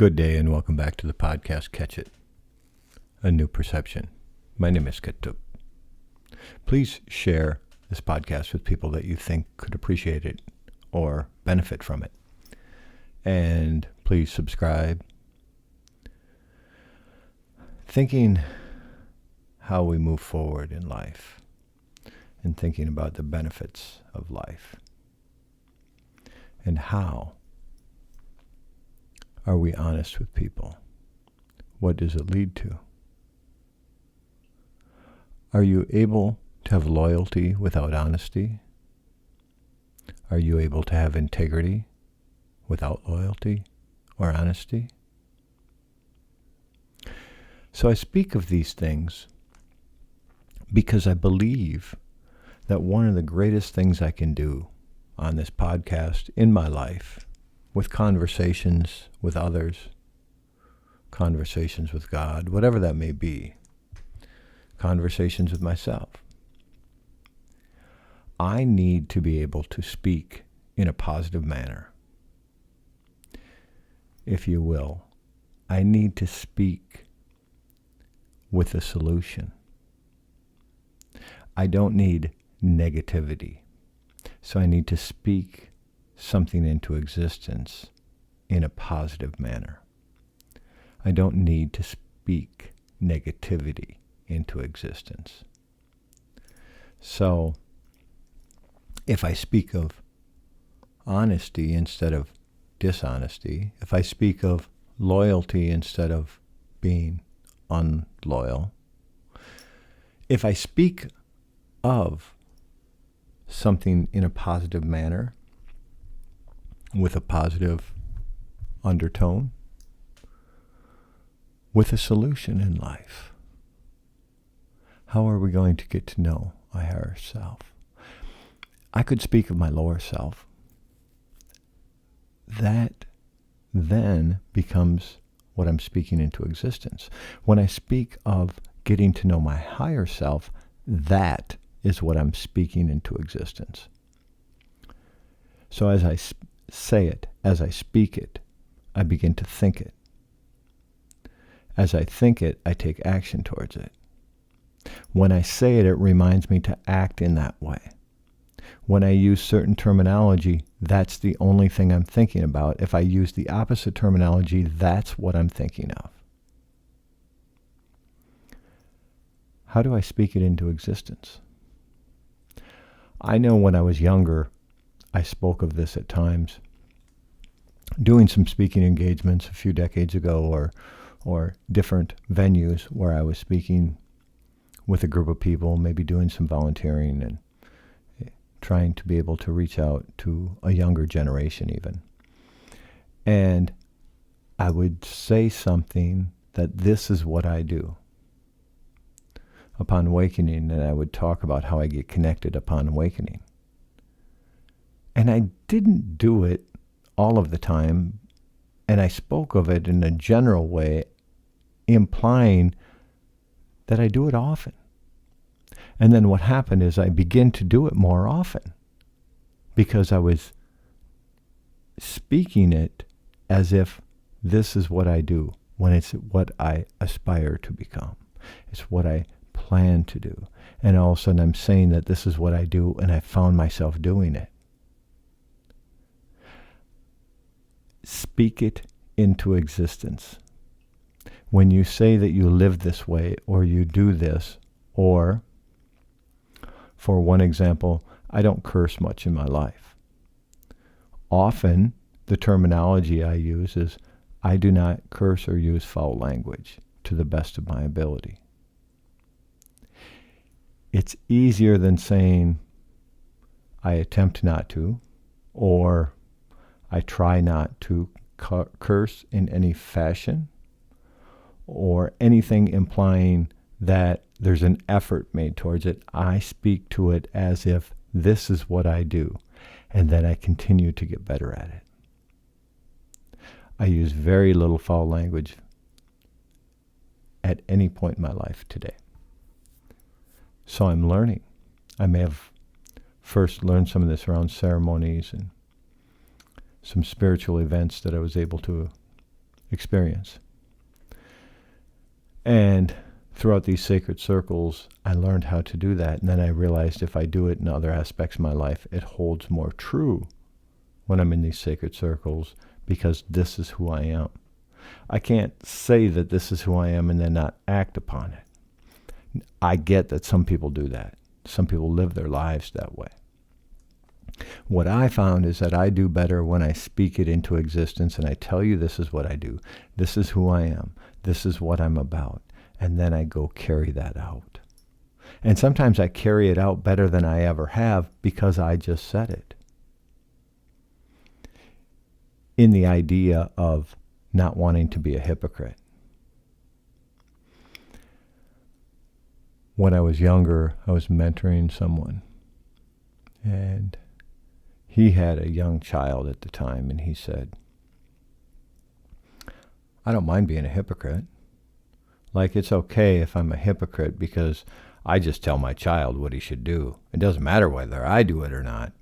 Good day and welcome back to the podcast Catch It, A New Perception. My name is Ketup. Please share this podcast with people that you think could appreciate it or benefit from it. And please subscribe. Thinking how we move forward in life and thinking about the benefits of life and how are we honest with people? What does it lead to? Are you able to have loyalty without honesty? Are you able to have integrity without loyalty or honesty? So I speak of these things because I believe that one of the greatest things I can do on this podcast in my life, with conversations with others, conversations with God, whatever that may be, conversations with myself, I need to be able to speak in a positive manner. If you will, I need to speak with a solution. I don't need negativity. So I need to speak something into existence in a positive manner. I don't need to speak negativity into existence. So if I speak of honesty instead of dishonesty, if I speak of loyalty instead of being unloyal, if I speak of something in a positive manner, with a positive undertone, with a solution in life, how are we going to get to know our higher self? I could speak of my lower self. That then becomes what I'm speaking into existence. When I speak of getting to know my higher self, that is what I'm speaking into existence. So as I say it, as I speak it, I begin to think it. As I think it, I take action towards it. When I say it, it reminds me to act in that way. When I use certain terminology, that's the only thing I'm thinking about. If I use the opposite terminology, that's what I'm thinking of. How do I speak it into existence? I know when I was younger, I spoke of this at times, doing some speaking engagements a few decades ago, or different venues where I was speaking with a group of people, maybe doing some volunteering and trying to be able to reach out to a younger generation even. And I would say something that this is what I do upon awakening, and I would talk about how I get connected upon awakening. And I didn't do it all of the time, and I spoke of it in a general way, implying that I do it often. And then what happened is I began to do it more often because I was speaking it as if this is what I do, when it's what I aspire to become. It's what I plan to do. And all of a sudden I'm saying that this is what I do, and I found myself doing it. Speak it into existence. When you say that you live this way, or you do this, or, for one example, I don't curse much in my life. Often, the terminology I use is, I do not curse or use foul language to the best of my ability. It's easier than saying, I attempt not to, or I try not to curse in any fashion, or anything implying that there's an effort made towards it. I speak to it as if this is what I do, and then I continue to get better at it. I use very little foul language at any point in my life today. So I'm learning. I may have first learned some of this around ceremonies and some spiritual events that I was able to experience. And throughout these sacred circles, I learned how to do that. And then I realized if I do it in other aspects of my life, it holds more true when I'm in these sacred circles, because this is who I am. I can't say that this is who I am and then not act upon it. I get that some people do that. Some people live their lives that way. What I found is that I do better when I speak it into existence and I tell you this is what I do. This is who I am. This is what I'm about. And then I go carry that out. And sometimes I carry it out better than I ever have because I just said it. In the idea of not wanting to be a hypocrite. When I was younger, I was mentoring someone. And he had a young child at the time, and he said, I don't mind being a hypocrite. Like, it's okay if I'm a hypocrite because I just tell my child what he should do. It doesn't matter whether I do it or not,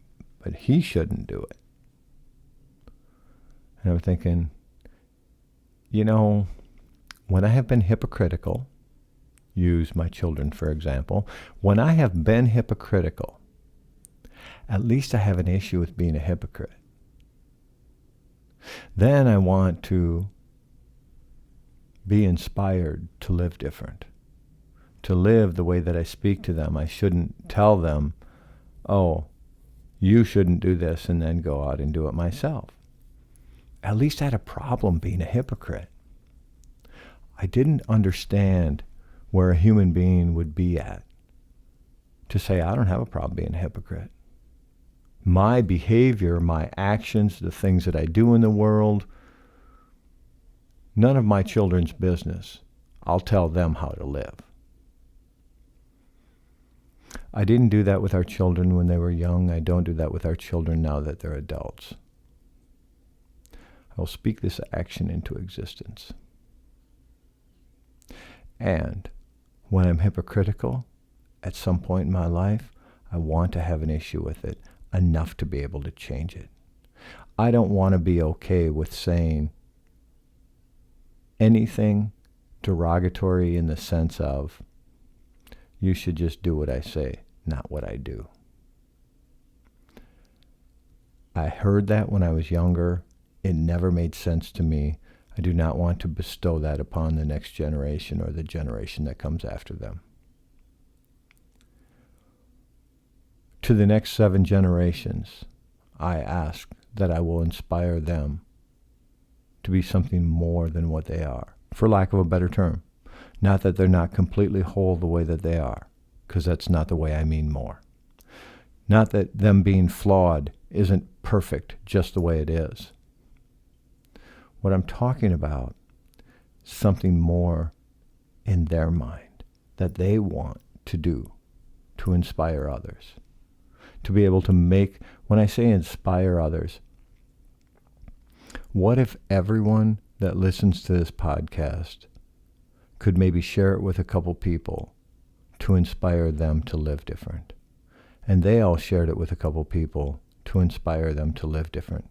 but he shouldn't do it. And I'm thinking, when I have been hypocritical, use my children for example, when I have been hypocritical, at least I have an issue with being a hypocrite. Then I want to be inspired to live different, to live the way that I speak to them. I shouldn't tell them, oh, you shouldn't do this, and then go out and do it myself. At least I had a problem being a hypocrite. I didn't understand where a human being would be at to say, I don't have a problem being a hypocrite. My behavior, my actions, the things that I do in the world, none of my children's business. I'll tell them how to live. I didn't do that with our children when they were young. I don't do that with our children now that they're adults. I'll speak this action into existence. And when I'm hypocritical, at some point in my life, I want to have an issue with it, enough to be able to change it. I don't want to be okay with saying anything derogatory in the sense of, you should just do what I say, not what I do. I heard that when I was younger. It never made sense to me. I do not want to bestow that upon the next generation or the generation that comes after them. To the next 7 generations, I ask that I will inspire them to be something more than what they are, for lack of a better term. Not that they're not completely whole the way that they are, because that's not the way I mean more. Not that them being flawed isn't perfect just the way it is. What I'm talking about is something more in their mind that they want to do to inspire others. To be able to make, when I say inspire others, what if everyone that listens to this podcast could maybe share it with a couple people to inspire them to live different? And they all shared it with a couple people to inspire them to live different.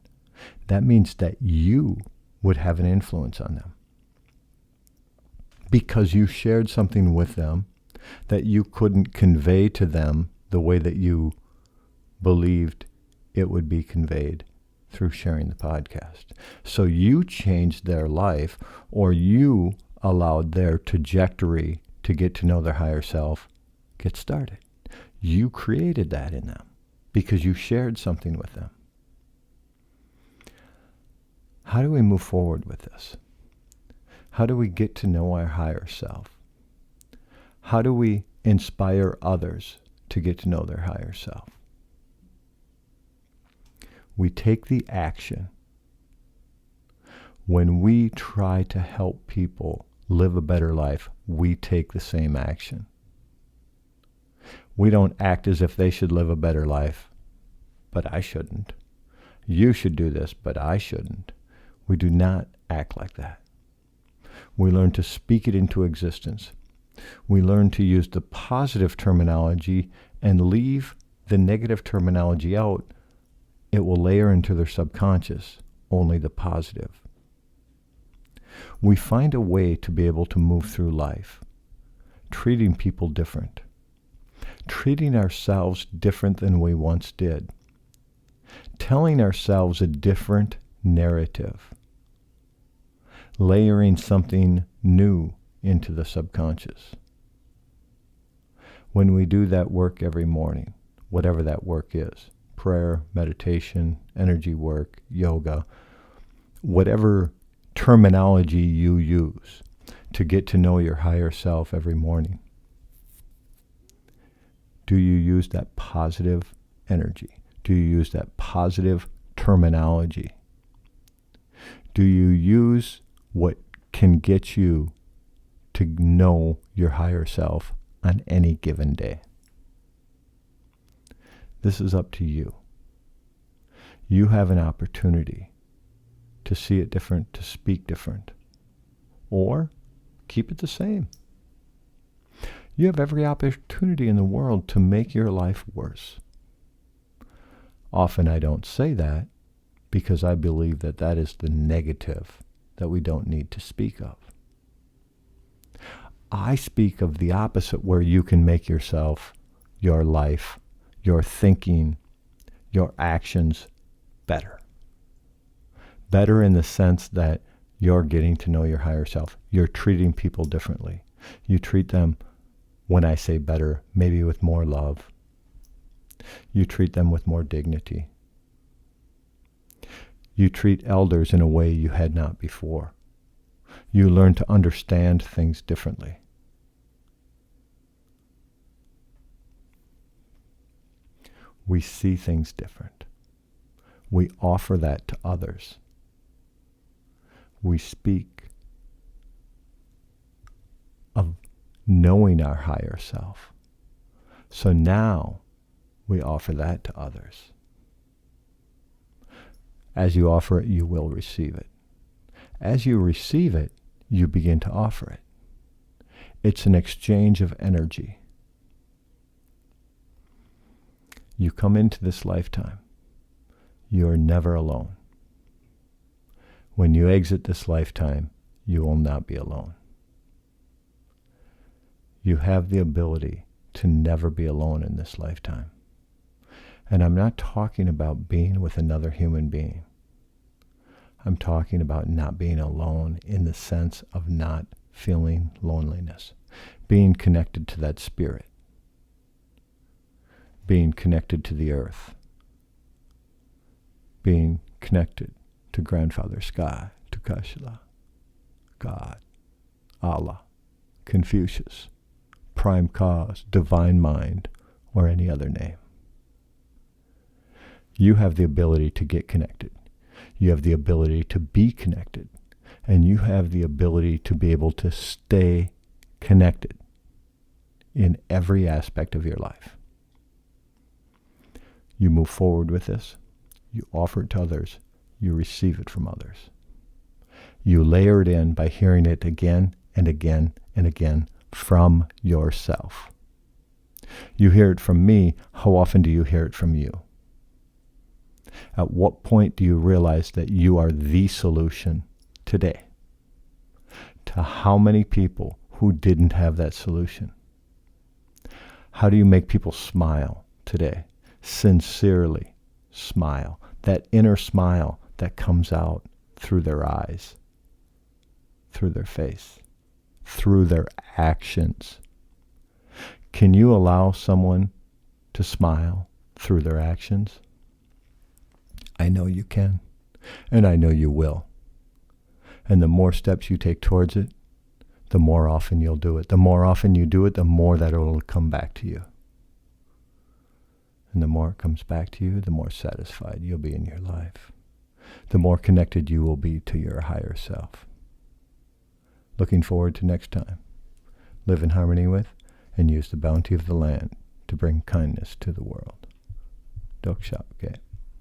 That means that you would have an influence on them. Because you shared something with them that you couldn't convey to them the way that you believed it would be conveyed through sharing the podcast. So you changed their life, or you allowed their trajectory to get to know their higher self get started. You created that in them because you shared something with them. How do we move forward with this? How do we get to know our higher self? How do we inspire others to get to know their higher self? We take the action. When we try to help people live a better life, we take the same action. We don't act as if they should live a better life, but I shouldn't. You should do this, but I shouldn't. We do not act like that. We learn to speak it into existence. We learn to use the positive terminology and leave the negative terminology out. It will layer into their subconscious only the positive. we find a way to be able to move through life, treating people different, treating ourselves different than we once did, telling ourselves a different narrative, layering something new into the subconscious. When we do that work every morning, whatever that work is, prayer, meditation, energy work, yoga, whatever terminology you use to get to know your higher self every morning, do you use that positive energy? Do you use that positive terminology? Do you use what can get you to know your higher self on any given day? This is up to you. You have an opportunity to see it different, to speak different, or keep it the same. You have every opportunity in the world to make your life worse. Often I don't say that because I believe that that is the negative that we don't need to speak of. I speak of the opposite, where you can make yourself, your life, your thinking, your actions better. Better in the sense that you're getting to know your higher self. You're treating people differently. You treat them, when I say better, maybe with more love. You treat them with more dignity. You treat elders in a way you had not before. You learn to understand things differently. We see things different. We offer that to others. We speak of knowing our higher self. So now we offer that to others. As you offer it, you will receive it. As you receive it, you begin to offer it. It's an exchange of energy. You come into this lifetime. You are never alone. When you exit this lifetime, you will not be alone. You have the ability to never be alone in this lifetime. And I'm not talking about being with another human being. I'm talking about not being alone in the sense of not feeling loneliness, being connected to that spirit, being connected to the earth, being connected to Grandfather Sky, to Kashila, God, Allah, Confucius, Prime Cause, Divine Mind, or any other name. You have the ability to get connected. You have the ability to be connected. And you have the ability to be able to stay connected in every aspect of your life. You move forward with this. You offer it to others. You receive it from others. You layer it in by hearing it again and again and again from yourself. You hear it from me. How often do you hear it from you? At what point do you realize that you are the solution today to how many people who didn't have that solution? How do you make people smile today? Sincerely smile. That inner smile that comes out through their eyes, through their face, through their actions. Can you allow someone to smile through their actions? I know you can, and I know you will. And the more steps you take towards it, the more often you'll do it. The more often you do it, the more that it will come back to you. And the more it comes back to you, the more satisfied you'll be in your life. The more connected you will be to your higher self. Looking forward to next time. Live in harmony with and use the bounty of the land to bring kindness to the world. Dokshapke.